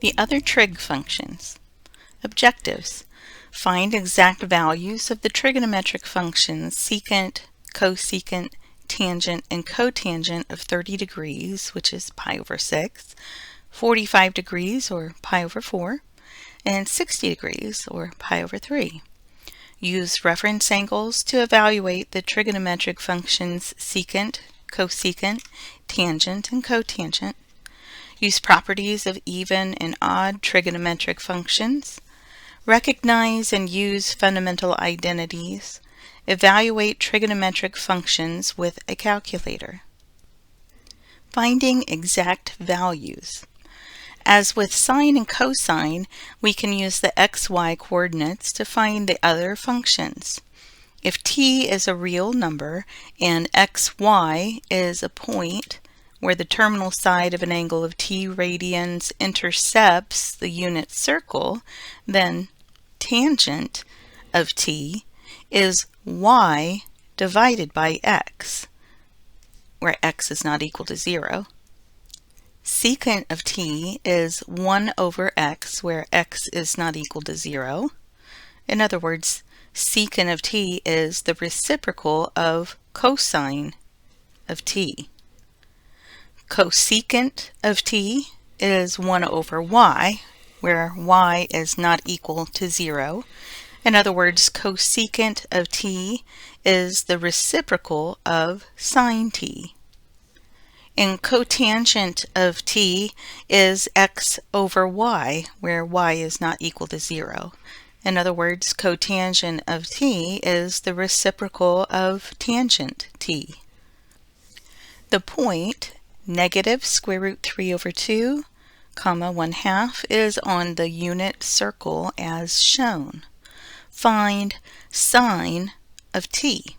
The other trig functions. Objectives. Find exact values of the trigonometric functions secant, cosecant, tangent, and cotangent of 30 degrees, which is pi over 6, 45 degrees, or pi over 4, and 60 degrees, or pi over 3. Use reference angles to evaluate the trigonometric functions secant, cosecant, tangent, and cotangent. Use properties of even and odd trigonometric functions. Recognize and use fundamental identities. Evaluate trigonometric functions with a calculator. Finding exact values. As with sine and cosine, we can use the xy coordinates to find the other functions. If t is a real number and xy is a point where the terminal side of an angle of t radians intercepts the unit circle, then tangent of t is y divided by x, where x is not equal to 0. Secant of t is 1 over x, where x is not equal to 0. In other words, secant of t is the reciprocal of cosine of t. Cosecant of t is 1 over y, where y is not equal to 0. In other words, cosecant of t is the reciprocal of sine t. And cotangent of t is x over y, where y is not equal to 0. In other words, cotangent of t is the reciprocal of tangent t. The point negative square root 3 over 2, comma 1/2 is on the unit circle as shown. Find sine of t.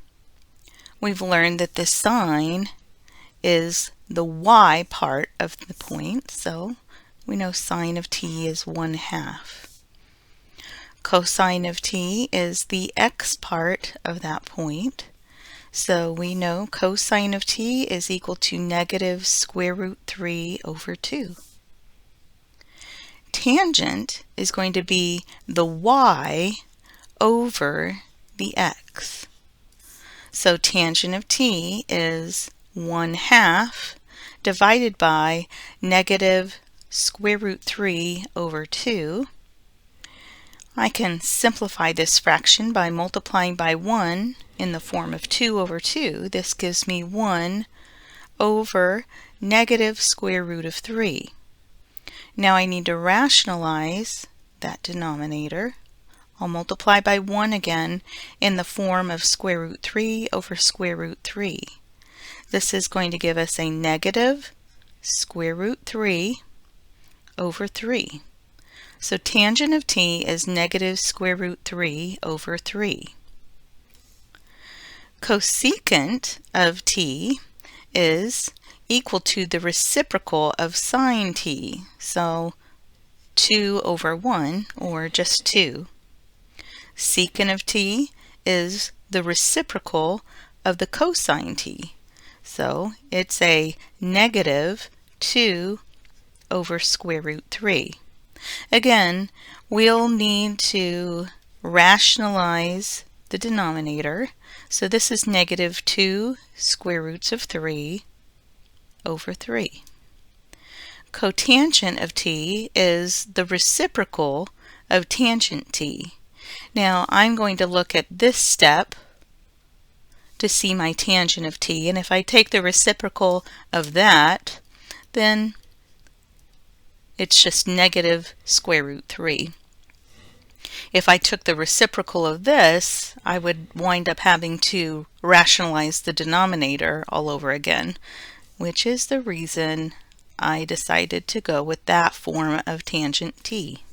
We've learned that the sine is the y part of the point, so we know sine of t is 1/2. Cosine of t is the x part of that point, so we know cosine of t is equal to negative square root 3 over 2. Tangent is going to be the y over the x. So tangent of t is 1/2 divided by negative square root 3 over 2. I can simplify this fraction by multiplying by 1 in the form of 2 over 2. This gives me 1 over negative square root of 3. Now I need to rationalize that denominator. I'll multiply by 1 again in the form of square root 3 over square root 3. This is going to give us a negative square root 3 over 3. So tangent of t is negative square root 3 over 3. Cosecant of t is equal to the reciprocal of sine t, so 2 over 1, or just 2. Secant of t is the reciprocal of the cosine t, so it's a negative 2 over square root 3. Again, we'll need to rationalize the denominator, so this is negative 2 square roots of 3 over 3. Cotangent of t is the reciprocal of tangent t. Now I'm going to look at this step to see my tangent of t, and if I take the reciprocal of that, then it's just negative square root 3. If I took the reciprocal of this, I would wind up having to rationalize the denominator all over again, which is the reason I decided to go with that form of tangent t.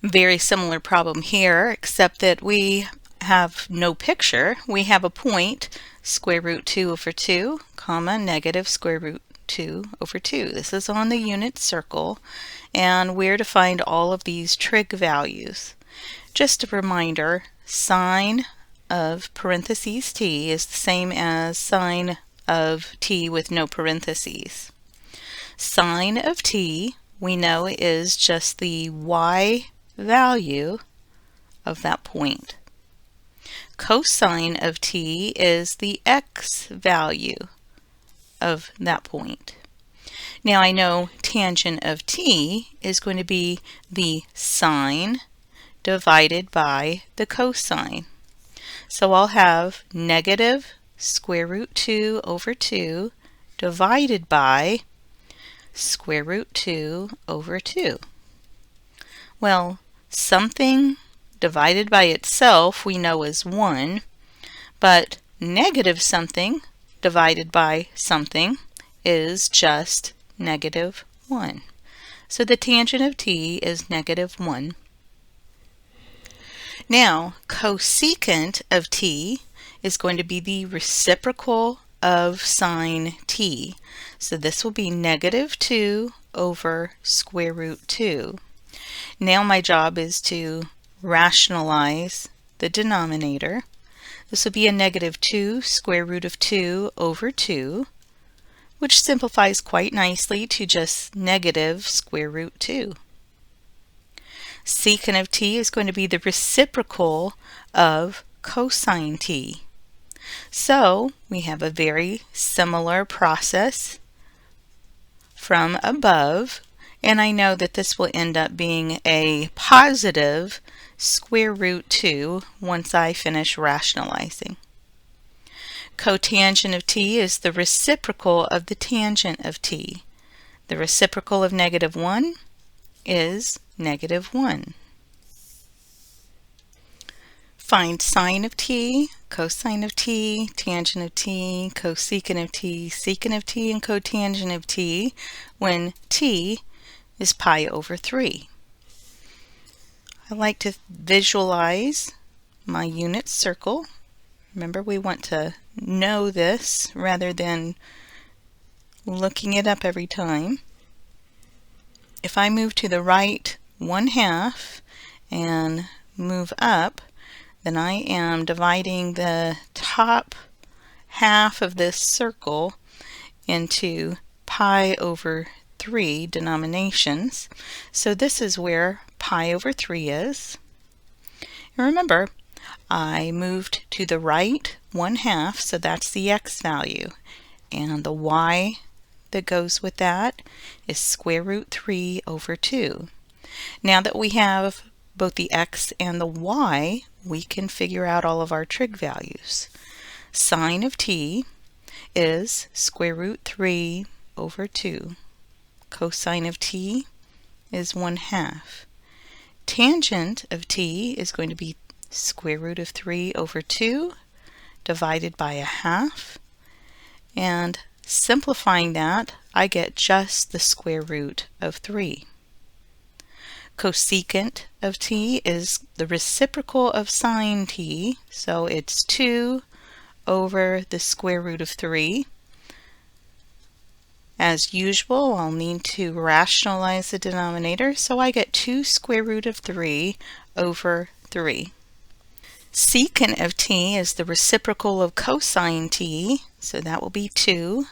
Very similar problem here, except that we have no picture. We have a point, square root 2 over 2, comma, negative square root 2 over 2. This is on the unit circle, and we're to find all of these trig values. Just a reminder, sine of parentheses t is the same as sine of t with no parentheses. Sine of t we know is just the y value of that point. Cosine of t is the x value of that point. Now I know tangent of t is going to be the sine divided by the cosine. So I'll have negative square root 2 over 2 divided by square root 2 over 2. Well, something divided by itself we know is 1, but negative something divided by something is just negative 1. So the tangent of t is negative 1. Now, cosecant of t is going to be the reciprocal of sine t. So this will be negative 2 over square root 2. Now my job is to rationalize the denominator. This will be a negative 2 square root of 2 over 2, which simplifies quite nicely to just negative square root 2. Secant of t is going to be the reciprocal of cosine t. So we have a very similar process from above, and I know that this will end up being a positive square root 2 once I finish rationalizing. Cotangent of t is the reciprocal of the tangent of t. The reciprocal of negative 1 is negative 1. Find sine of t, cosine of t, tangent of t, cosecant of t, secant of t, and cotangent of t when t is pi over 3. I like to visualize my unit circle. Remember, we want to know this rather than looking it up every time. If I move to the right 1/2 and move up, then I am dividing the top half of this circle into pi over 3 denominations. So this is where pi over 3 is. And remember, I moved to the right 1/2, so that's the x value. And the y that goes with that is square root 3 over 2. Now that we have both the x and the y, we can figure out all of our trig values. Sine of t is square root 3 over 2. Cosine of t is 1/2. Tangent of t is going to be square root of 3 over 2 divided by 1/2. And simplifying that, I get just the square root of 3. Cosecant of t is the reciprocal of sine t, so it's 2 over the square root of 3. As usual, I'll need to rationalize the denominator, so I get 2 square root of 3 over 3. Secant of t is the reciprocal of cosine t, so that will be 2.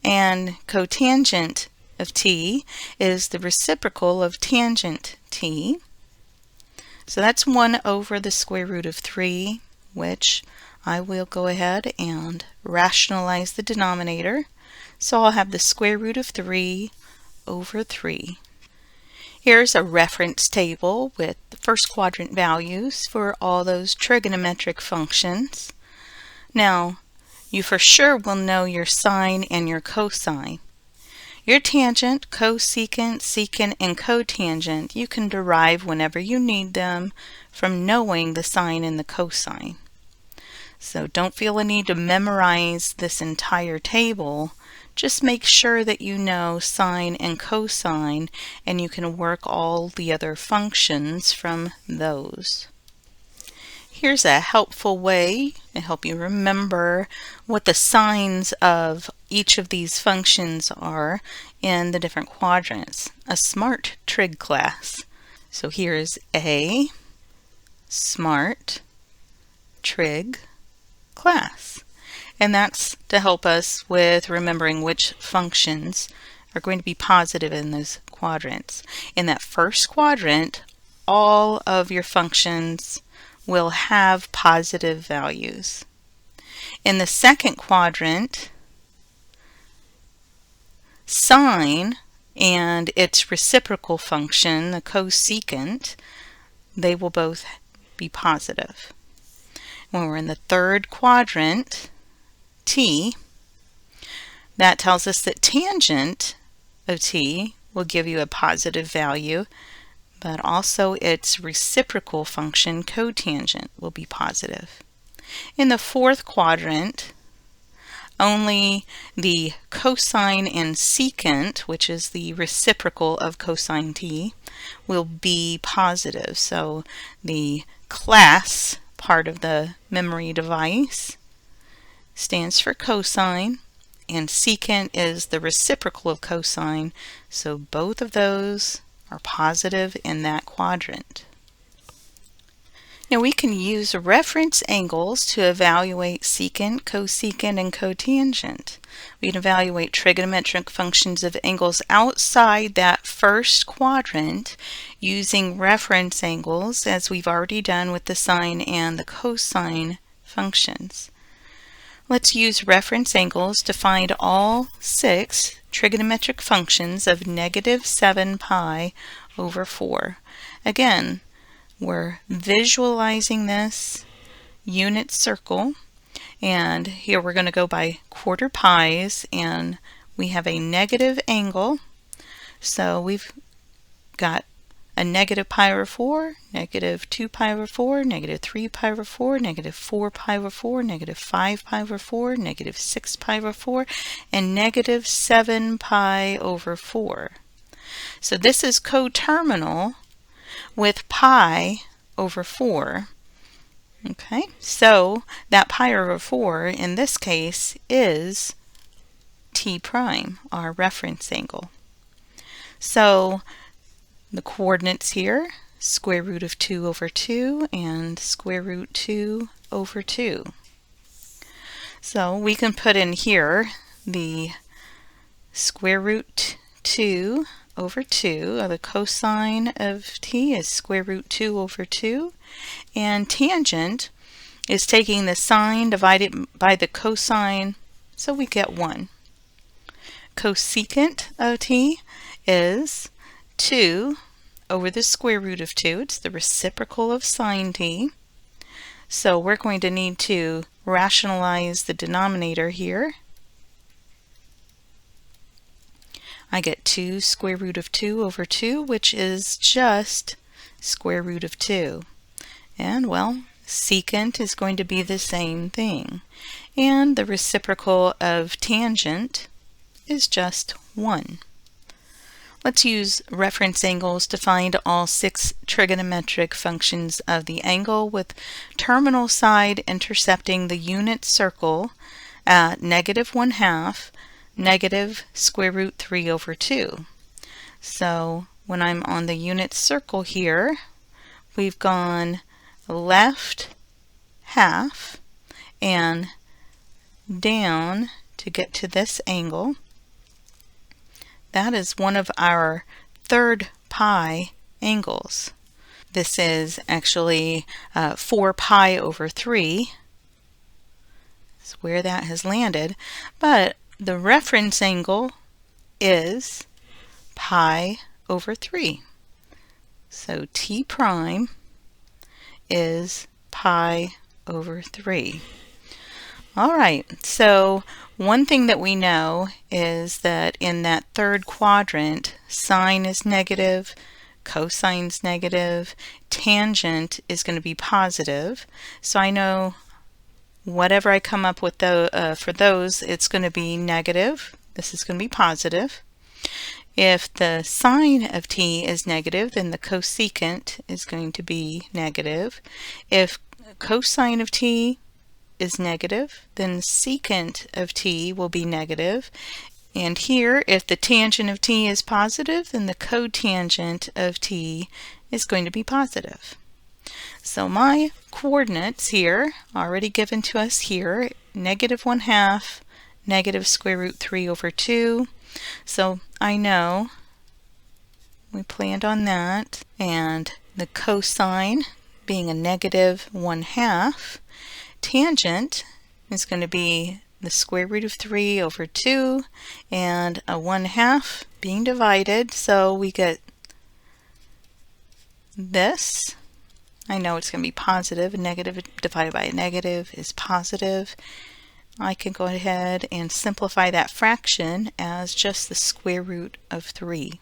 And cotangent of t is the reciprocal of tangent t. So that's 1 over the square root of 3, which I will go ahead and rationalize the denominator. So I'll have the square root of 3 over 3. Here's a reference table with the first quadrant values for all those trigonometric functions. Now, you for sure will know your sine and your cosine. Your tangent, cosecant, secant, and cotangent you can derive whenever you need them from knowing the sine and the cosine. So don't feel a need to memorize this entire table. Just make sure that you know sine and cosine, and you can work all the other functions from those. Here's a helpful way to help you remember what the signs of each of these functions are in the different quadrants. A SMART trig class. So here's a SMART trig class. And that's to help us with remembering which functions are going to be positive in those quadrants. In that first quadrant, all of your functions will have positive values. In the second quadrant, sine and its reciprocal function, the cosecant, they will both be positive. When we're in the third quadrant, t, that tells us that tangent of t will give you a positive value, but also its reciprocal function, cotangent, will be positive. In the fourth quadrant, only the cosine and secant, which is the reciprocal of cosine t, will be positive. So the class part of the memory device stands for cosine, and secant is the reciprocal of cosine, so both of those are positive in that quadrant. Now we can use reference angles to evaluate secant, cosecant, and cotangent. We can evaluate trigonometric functions of angles outside that first quadrant using reference angles, as we've already done with the sine and the cosine functions. Let's use reference angles to find all 6 trigonometric functions of negative 7 pi over 4. Again, we're visualizing this unit circle, and here we're going to go by quarter pies, and we have a negative angle, so we've got a negative pi over 4, negative 2 pi over 4, negative 3 pi over 4, negative 4 pi over 4, negative 5 pi over 4, negative 6 pi over 4, and negative 7 pi over 4. So this is coterminal with pi over 4. Okay, so that pi over 4 in this case is t prime, our reference angle. So the coordinates here, square root of 2 over 2 and square root 2 over 2. So we can put in here the square root 2 over 2, the cosine of t is square root 2 over 2, and tangent is taking the sine divided by the cosine, so we get 1. Cosecant of t is 2 over the square root of 2. It's the reciprocal of sine t. So we're going to need to rationalize the denominator here. I get 2 square root of 2 over 2, which is just square root of 2. And well, secant is going to be the same thing. And the reciprocal of tangent is just 1. Let's use reference angles to find all 6 trigonometric functions of the angle with terminal side intercepting the unit circle at negative 1/2, negative square root 3 over 2. So when I'm on the unit circle here, we've gone left half and down to get to this angle. That is one of our third pi angles. This is actually 4 pi over 3. That's where that has landed. But the reference angle is pi over 3. So t prime is pi over 3. All right, so one thing that we know is that in that third quadrant, sine is negative, cosine's negative, tangent is going to be positive. So I know whatever I come up with for those, it's going to be negative. This is going to be positive. If the sine of t is negative, then the cosecant is going to be negative. If cosine of t is negative, then secant of t will be negative. And here, if the tangent of t is positive, then the cotangent of t is going to be positive. So my coordinates here, already given to us here, negative 1/2, negative square root 3 over 2, So I know we planned on that, and the cosine being a negative 1/2, tangent is going to be the square root of 3 over 2, and a 1/2 being divided, so we get this. I know it's going to be positive. A negative divided by a negative is positive. I can go ahead and simplify that fraction as just the square root of 3.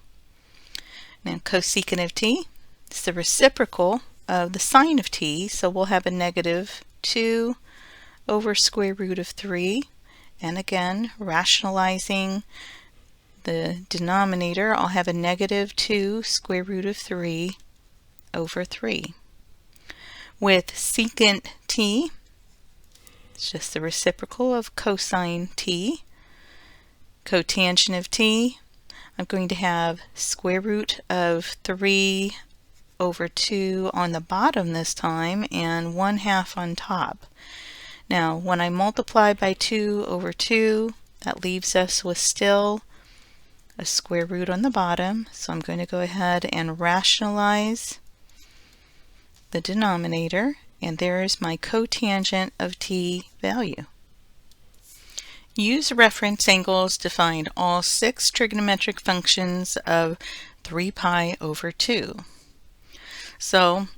Now cosecant of t is the reciprocal of the sine of t, so we'll have a negative 2 over square root of 3. And again, rationalizing the denominator, I'll have a negative 2 square root of 3 over 3. With secant t, it's just the reciprocal of cosine t. Cotangent of t, I'm going to have square root of 3 over 2 on the bottom this time and 1/2 on top. Now when I multiply by 2 over 2, that leaves us with still a square root on the bottom, so I'm going to go ahead and rationalize the denominator, and there is my cotangent of t value. Use reference angles to find all 6 trigonometric functions of 3 pi over 2. So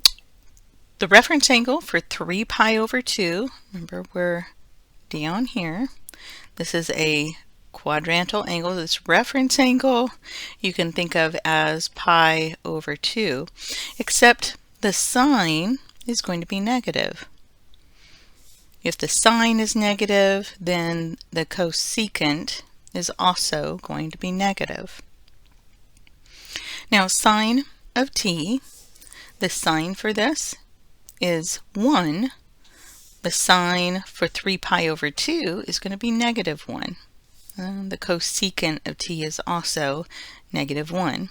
the reference angle for 3 pi over 2, remember we're down here, this is a quadrantal angle. This reference angle you can think of as pi over 2, except the sign is going to be negative. If the sign is negative, then the cosecant is also going to be negative. Now sine of t, the sign for this is 1. The sign for 3 pi over 2 is going to be negative 1. The cosecant of t is also negative 1.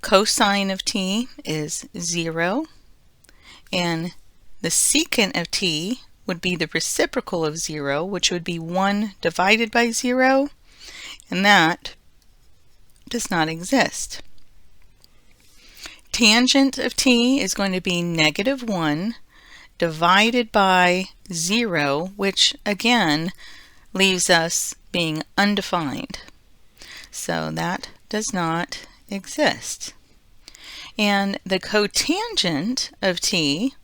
Cosine of t is 0, and the secant of t would be the reciprocal of 0, which would be 1 divided by 0, and that does not exist. Tangent of t is going to be negative 1 divided by 0, which again leaves us being undefined. So that does not exist. And the cotangent of t,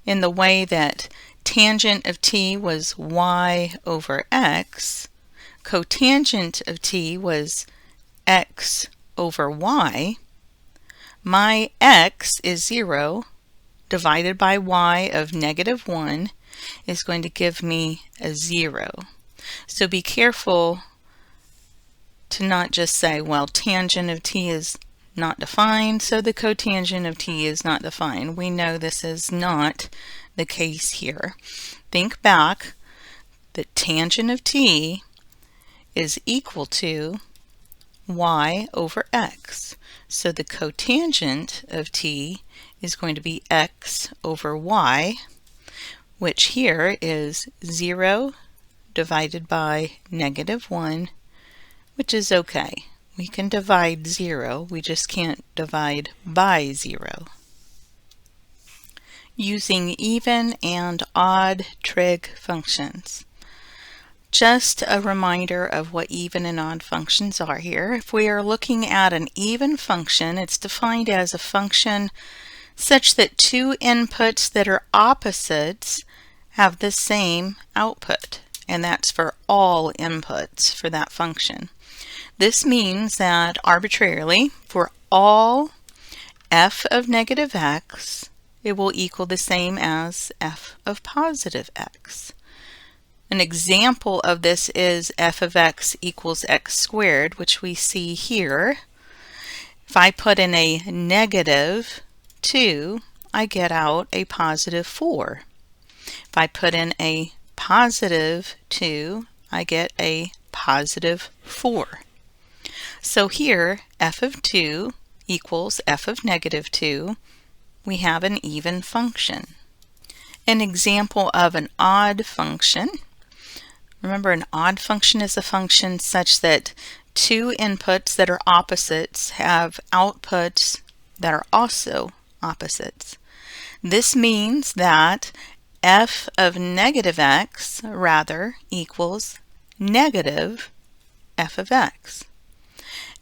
in the way that tangent of t was y over x, cotangent of t was x over y. My x is 0 divided by y of negative 1 is going to give me a 0. So be careful to not just say, well, tangent of t is not defined, so the cotangent of t is not defined. We know this is not the case here. Think back, the tangent of t is equal to y over x. So the cotangent of t is going to be x over y, which here is 0 divided by negative 1, which is okay. We can divide 0, we just can't divide by 0. Using even and odd trig functions. Just a reminder of what even and odd functions are here. If we are looking at an even function, it's defined as a function such that 2 inputs that are opposites have the same output, and that's for all inputs for that function. This means that arbitrarily, for all f of negative x, it will equal the same as f of positive x. An example of this is f of x equals x squared, which we see here. If I put in a negative 2, I get out a positive 4. If I put in a positive 2, I get a positive 4. So here, f of 2 equals f of negative 2. We have an even function. An example of an odd function, Remember, an odd function is a function such that two inputs that are opposites have outputs that are also opposites. This means that f of negative x rather equals negative f of x.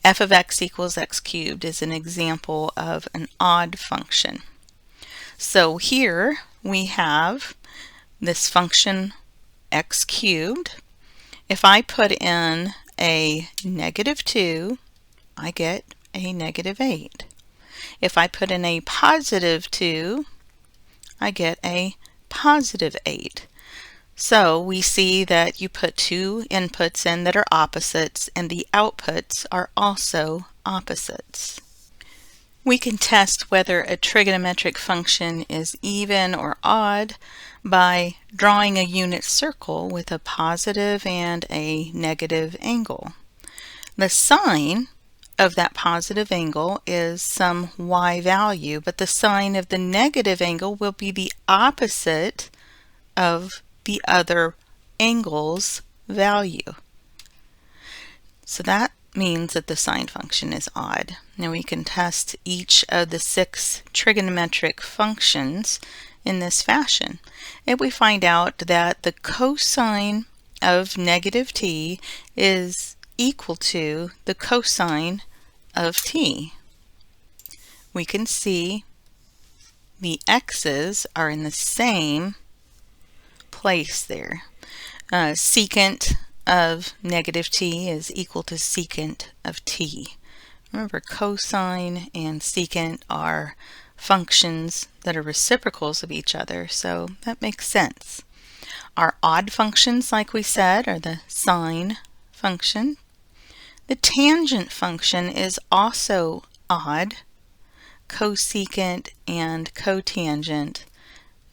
F of x equals x cubed is an example of an odd function. So here we have this function x cubed. If I put in a negative 2, I get a negative 8. If I put in a positive 2, I get a positive 8. So we see that you put two inputs in that are opposites, and the outputs are also opposites. We can test whether a trigonometric function is even or odd by drawing a unit circle with a positive and a negative angle. The sign of that positive angle is some y value, but the sign of the negative angle will be the opposite of the other angle's value. So that means that the sine function is odd. Now we can test each of the 6 trigonometric functions in this fashion. And we find out that the cosine of negative t is equal to the cosine of t. We can see the x's are in the same place there. Secant of negative t is equal to secant of t. Remember, cosine and secant are functions that are reciprocals of each other, so that makes sense. Our odd functions, like we said, are the sine function. The tangent function is also odd. Cosecant and cotangent,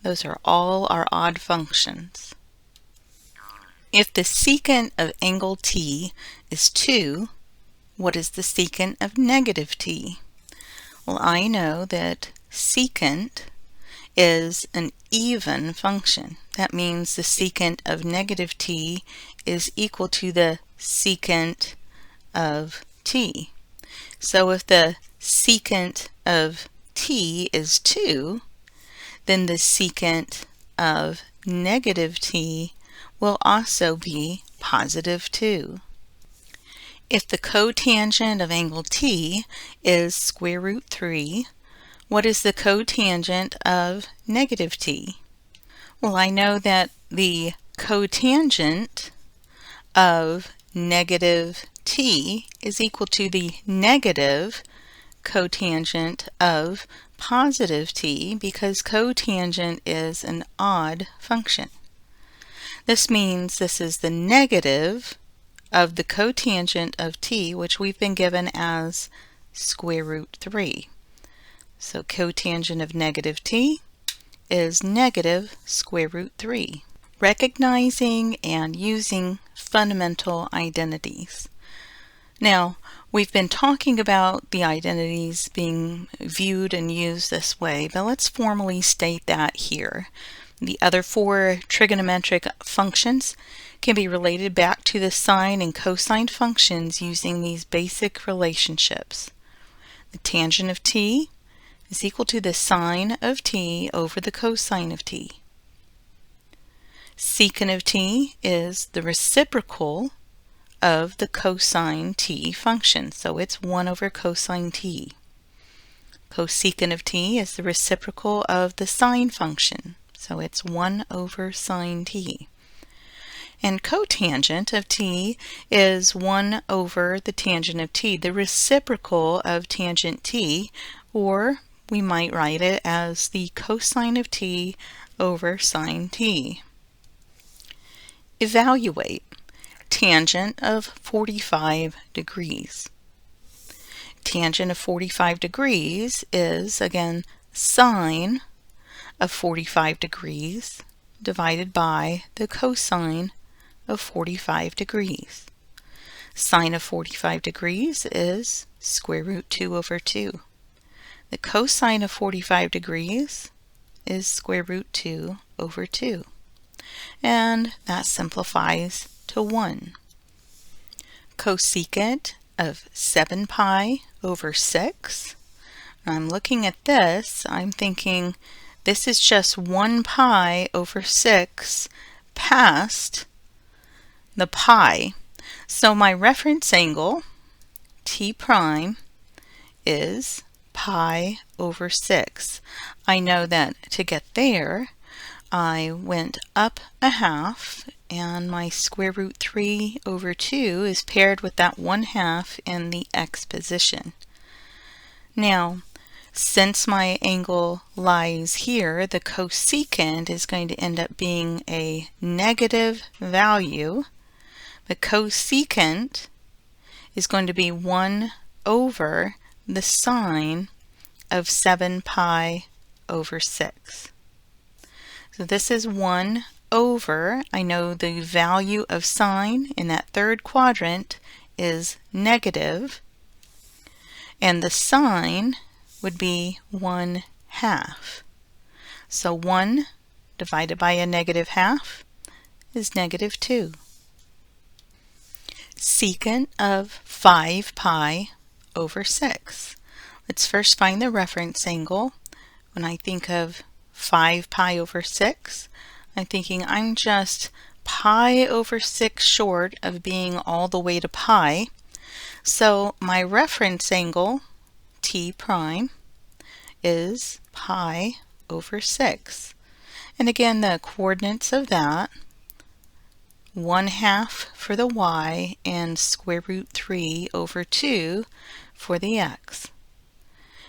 those are all our odd functions. If the secant of angle t is 2, what is the secant of negative t? Well, I know that secant is an even function. That means the secant of negative t is equal to the secant of t. So if the secant of t is 2, then the secant of negative t will also be positive 2. If the cotangent of angle t is square root 3, what is the cotangent of negative t? Well, I know that the cotangent of negative t is equal to the negative cotangent of positive t because cotangent is an odd function. This means this is the negative of the cotangent of t, which we've been given as square root 3. So cotangent of negative t is negative square root 3. Recognizing and using fundamental identities. Now, we've been talking about the identities being viewed and used this way, but let's formally state that here. The other 4 trigonometric functions can be related back to the sine and cosine functions using these basic relationships. The tangent of t is equal to the sine of t over the cosine of t. Secant of t is the reciprocal of the cosine t function, so it's 1 over cosine t. Cosecant of t is the reciprocal of the sine function, so it's 1 over sine t. And cotangent of t is 1 over the tangent of t, the reciprocal of tangent t, or we might write it as the cosine of t over sine t. Evaluate. Tangent of 45 degrees. Tangent of 45 degrees is, again, sine of 45 degrees divided by the cosine of 45 degrees. Sine of 45 degrees is square root 2 over 2. The cosine of 45 degrees is square root 2 over 2. And that simplifies to 1. Cosecant of 7 pi over 6. I'm looking at this, I'm thinking this is just 1 pi over 6 past the pi. So my reference angle, T prime, is pi over 6. I know that to get there, I went up a half, and my square root 3 over 2 is paired with that 1/2 in the x position. Now, since my angle lies here, the cosecant is going to end up being a negative value. The cosecant is going to be 1 over the sine of 7 pi over 6. So this is 1 over, I know the value of sine in that third quadrant is negative, and the sine would be 1/2. So 1 divided by a negative half is negative 2. Secant of 5 pi over 6. Let's first find the reference angle. When I think of 5 pi over 6, I'm thinking I'm just pi over 6 short of being all the way to pi. So my reference angle, T prime, is pi over 6. And again, the coordinates of that, 1/2 for the y and square root 3 over 2 for the x.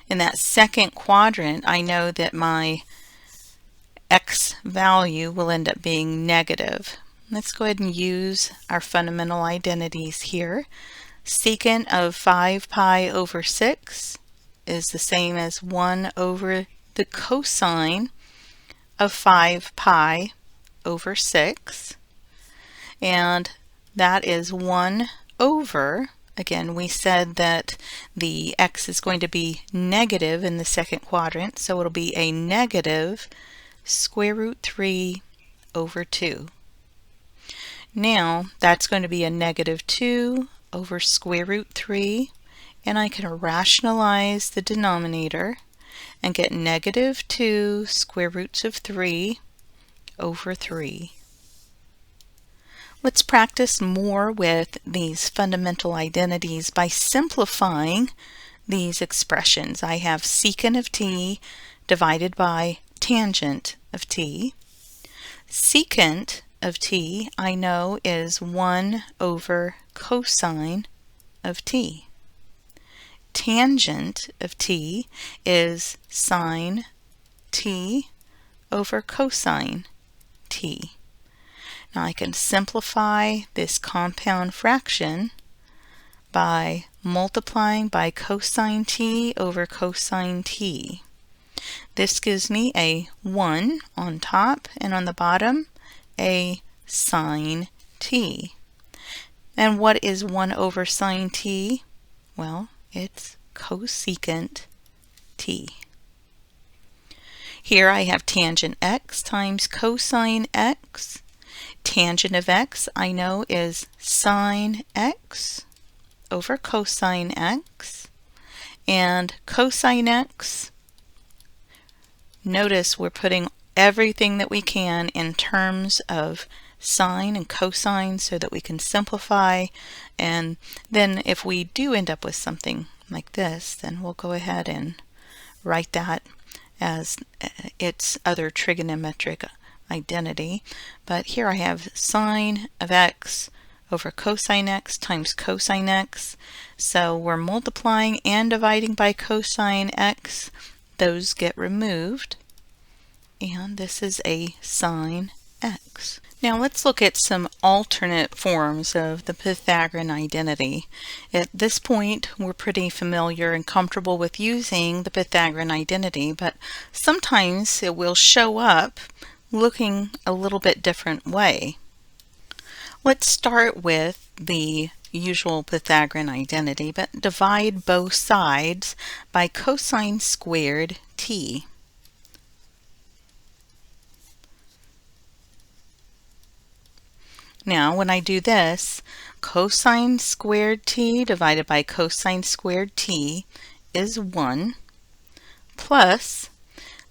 In that second quadrant, I know that my x value will end up being negative. Let's go ahead and use our fundamental identities here. Secant of 5 pi over 6 is the same as 1 over the cosine of 5 pi over 6. And that is 1 over, again, we said that the x is going to be negative in the second quadrant, so it'll be a negative square root 3 over 2. Now, that's going to be a negative 2 over square root 3, and I can rationalize the denominator and get negative 2 square roots of 3 over 3. Let's practice more with these fundamental identities by simplifying these expressions. I have secant of t divided by tangent of t. Secant of t I know is 1 over cosine of t. Tangent of t is sine t over cosine t. Now I can simplify this compound fraction by multiplying by cosine t over cosine t. This gives me a 1 on top, and on the bottom a sine t. And what is 1 over sine t? Well, it's cosecant t. Here I have tangent x times cosine x. Tangent of x I know is sine x over cosine x. And cosine x, notice we're putting everything that we can in terms of sine and cosine so that we can simplify, and then if we do end up with something like this, then we'll go ahead and write that as its other trigonometric identity. But here I have sine of x over cosine x times cosine x. So we're multiplying and dividing by cosine x. Those get removed. And this is a sine x. Now let's look at some alternate forms of the Pythagorean identity. At this point, we're pretty familiar and comfortable with using the Pythagorean identity, but sometimes it will show up looking a little bit different way. Let's start with the usual Pythagorean identity, but divide both sides by cosine squared t. Now when I do this, cosine squared t divided by cosine squared t is 1 plus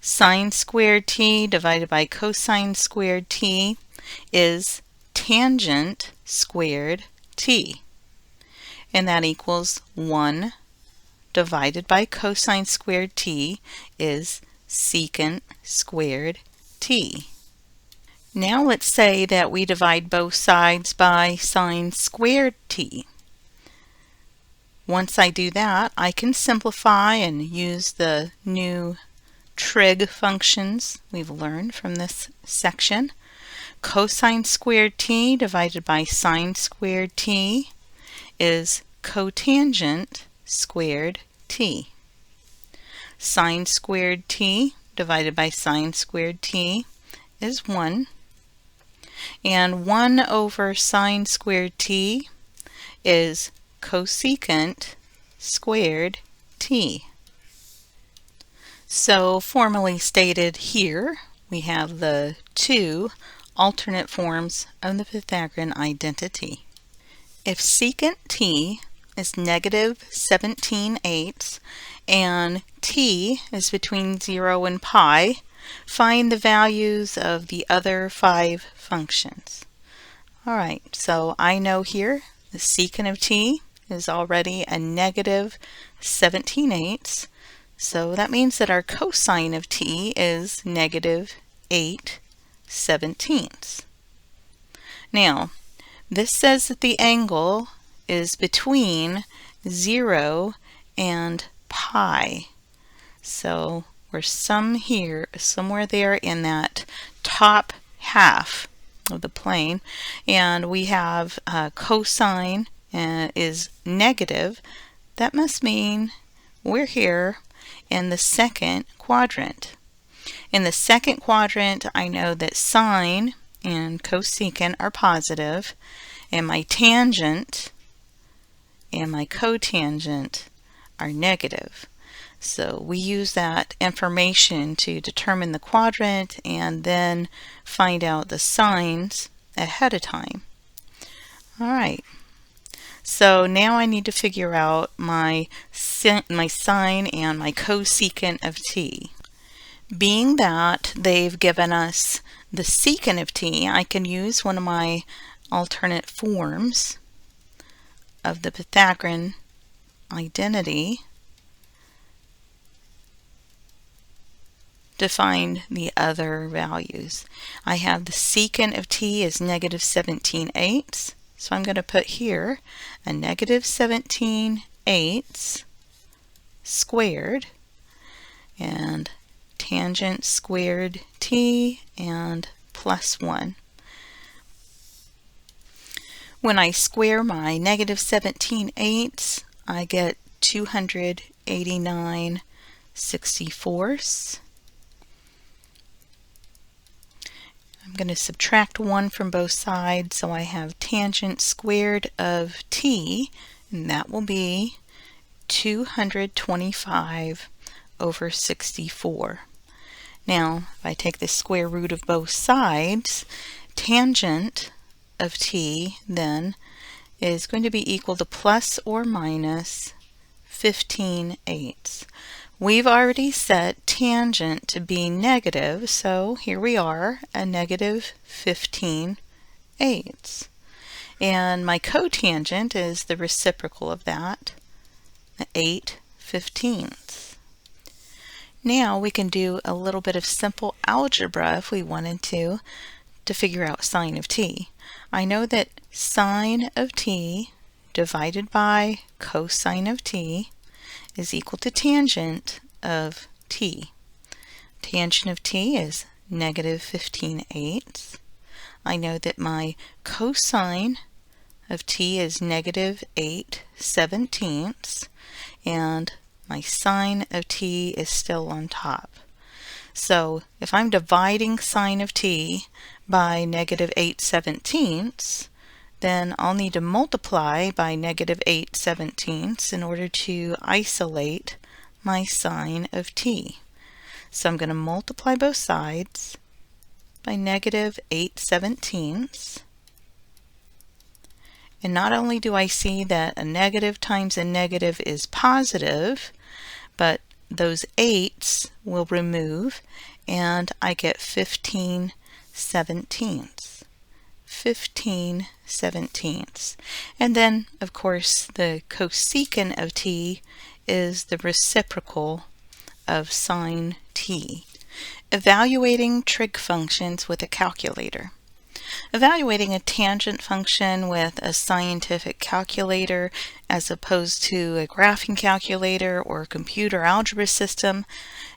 sine squared t divided by cosine squared t is tangent squared t. And that equals 1 divided by cosine squared t is secant squared t. Now let's say that we divide both sides by sine squared t. Once I do that, I can simplify and use the new trig functions we've learned from this section. Cosine squared t divided by sine squared t is cotangent squared t. Sine squared t divided by sine squared t is 1. And 1 over sine squared t is cosecant squared t. So formally stated here, we have the two alternate forms of the Pythagorean identity. If secant t is negative 17/8 and t is between 0 and pi, find the values of the other 5 functions. Alright, so I know here the secant of t is already a negative 17/8, so that means that our cosine of t is negative 8/17. Now, this says that the angle is between 0 and pi. So we're somewhere there in that top half of the plane, and we have cosine is negative. That must mean we're here in the second quadrant. In the second quadrant, I know that sine and cosecant are positive, and my tangent and my cotangent are negative. So we use that information to determine the quadrant and then find out the signs ahead of time. Alright, so now I need to figure out my sine and my cosecant of t. Being that they've given us the secant of t, I can use one of my alternate forms of the Pythagorean identity to find the other values. I have the secant of t is negative 17/8, so I'm going to put here a negative 17/8 squared and tangent squared t and plus 1. When I square my negative 17/8, I get 289/64. I'm going to subtract 1 from both sides, so I have tangent squared of t, and that will be 225/64. Now, if I take the square root of both sides, tangent of t then is going to be equal to plus or minus 15/8. We've already set tangent to be negative, so here we are, a negative 15/8. And my cotangent is the reciprocal of that, 8/15. Now we can do a little bit of simple algebra if we wanted to figure out sine of t. I know that sine of t divided by cosine of t is equal to tangent of t. Tangent of t is negative 15/8. I know that my cosine of t is negative 8/17, and my sine of t is still on top. So if I'm dividing sine of t by negative 8/17, then I'll need to multiply by negative 8/17 in order to isolate my sine of t. So I'm going to multiply both sides by negative 8/17. And not only do I see that a negative times a negative is positive, but those 8s will remove and I get 15/17. 15/17. And then, of course, the cosecant of t is the reciprocal of sine t. Evaluating trig functions with a calculator. Evaluating a tangent function with a scientific calculator as opposed to a graphing calculator or a computer algebra system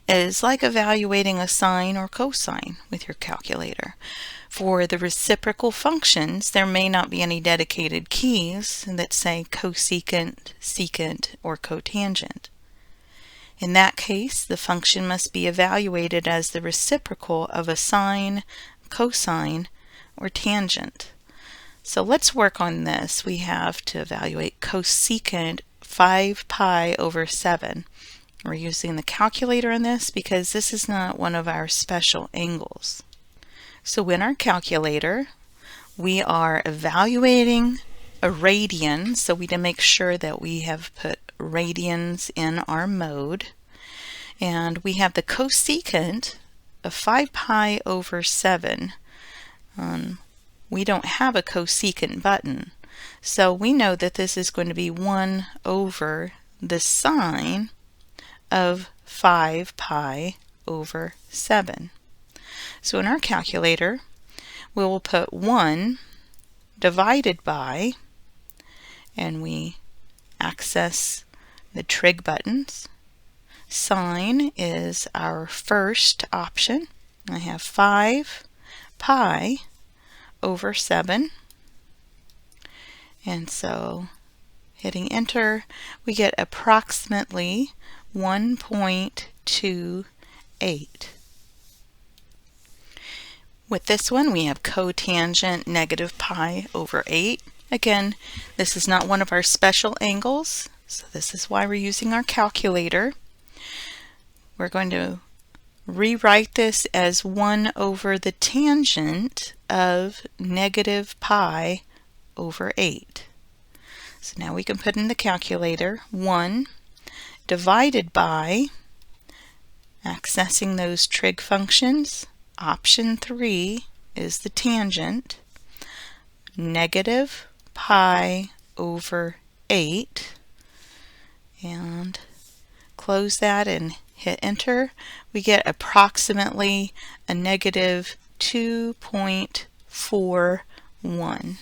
is like evaluating a sine or cosine with your calculator. For the reciprocal functions, there may not be any dedicated keys that say cosecant, secant, or cotangent. In that case, the function must be evaluated as the reciprocal of a sine, cosine, or tangent. So let's work on this. We have to evaluate cosecant 5 pi over 7. We're using the calculator in this because this is not one of our special angles. So in our calculator, we are evaluating a radian, so we need to make sure that we have put radians in our mode. And we have the cosecant of 5 pi over 7. We don't have a cosecant button, so we know that this is going to be 1 over the sine of 5 pi over 7. So in our calculator, we will put 1 divided by, and we access the trig buttons. Sine is our first option. I have 5 pi over 7. And so hitting enter, we get approximately 1.28. With this one, we have cotangent negative pi over 8. Again, this is not one of our special angles, so this is why we're using our calculator. We're going to rewrite this as 1 over the tangent of negative pi over 8. So now we can put in the calculator 1 divided by, accessing those trig functions, option 3 is the tangent, negative pi over 8, and close that and hit enter. We get approximately a negative 2.41.